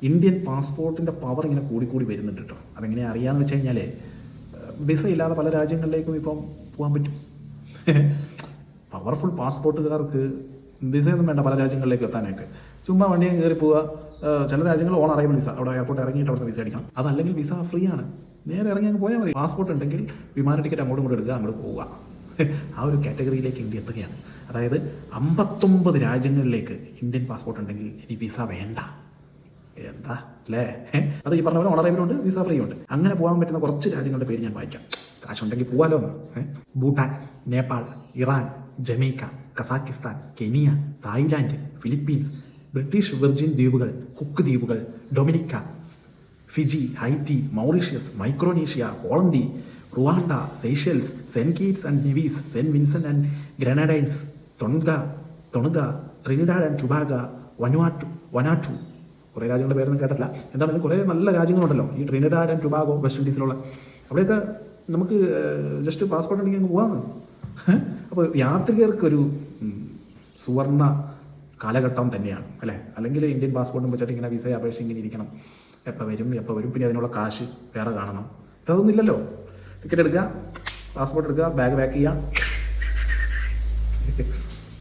Indian പാസ്പോർട്ടിൻ്റെ power ഇങ്ങനെ കൂടി വരുന്നുണ്ട് കേട്ടോ. അതെങ്ങനെയാണ് അറിയാമെന്ന് വെച്ച് കഴിഞ്ഞാൽ വിസ ഇല്ലാതെ പല രാജ്യങ്ങളിലേക്കും ഇപ്പം പോകാൻ പറ്റും. പവർഫുൾ പാസ്പോർട്ടുകാർക്ക് വിസയൊന്നും വേണ്ട പല രാജ്യങ്ങളിലേക്ക് എത്താനായിട്ട്. ചുമ്മാ വണ്ടിയെ കയറി പോവുക. ചില രാജ്യങ്ങൾ ഓൺ അറൈവൽ വിസ, അവിടെ എയർപോർട്ട് ഇറങ്ങിയിട്ട് അവിടുത്തെ വിസ അടിക്കണം. അതല്ലെങ്കിൽ വിസ ഫ്രീ ആണ്, നേരെ ഇറങ്ങി അങ്ങ് പോയാൽ മതി. പാസ്പോർട്ട് ഉണ്ടെങ്കിൽ വിമാന ടിക്കറ്റ് അങ്ങോട്ടും എടുക്കുക, അങ്ങോട്ട് പോവുക. ആ ഒരു കാറ്റഗറിയിലേക്ക് ഇന്ത്യ എത്തുകയാണ്. അതായത് 59 രാജ്യങ്ങളിലേക്ക് ഇന്ത്യൻ പാസ്പോർട്ട് ഉണ്ടെങ്കിൽ ഇനി വിസ വേണ്ട. എന്താ അല്ലേ? അത് ഈ പറഞ്ഞ പോലെ ഓണറേബിളുണ്ട്, വിസ ഫ്രീ ഉണ്ട്. അങ്ങനെ പോകാൻ പറ്റുന്ന കുറച്ച് രാജ്യങ്ങളുടെ പേര് ഞാൻ വായിക്കാം. കാശുണ്ടെങ്കിൽ പോവാലോ എന്ന്. Bhutan, Nepal, Iran, Jamaica, Kazakhstan, Kenya, Thailand, Philippines, British Virgin ദ്വീപുകൾ, കുക്ക് ദ്വീപുകൾ, Dominica, Fiji, Haiti, Mauritius, Micronesia, പോളണ്ടി, Rwanda, Seychelles, Saint Kitts and Nevis, Saint Vincent and Grenadines, Tonga, Trinidad and Tobago, Vanuatu. കുറേ രാജ്യങ്ങളുടെ പേരൊന്നും കേട്ടില്ല. എന്താണെങ്കിലും കുറേ നല്ല രാജ്യങ്ങളുണ്ടല്ലോ ഈ ട്രിനിഡാഡ് ആൻഡ് ടുബാഗോ, വെസ്റ്റ് ഇൻഡീസിലുള്ള. അവിടെയൊക്കെ നമുക്ക് ജസ്റ്റ് പാസ്പോർട്ട് ഉണ്ടെങ്കിൽ അങ്ങ് പോകാമെന്ന്. അപ്പോൾ യാത്രികർക്കൊരു സുവർണ കാലഘട്ടം തന്നെയാണ് അല്ലേ? അല്ലെങ്കിൽ ഇന്ത്യൻ പാസ്പോർട്ടും വെച്ചിട്ട് ഇങ്ങനെ വിസ അപേക്ഷ ഇങ്ങനെ ഇരിക്കണം, എപ്പോൾ വരും, പിന്നെ അതിനുള്ള കാശ് വേറെ കാണണം. ഇതൊന്നും ഇല്ലല്ലോ. ടിക്കറ്റ് എടുക്കുക, പാസ്പോർട്ട് എടുക്കുക, ബാഗ് പാക്ക് ചെയ്യുക.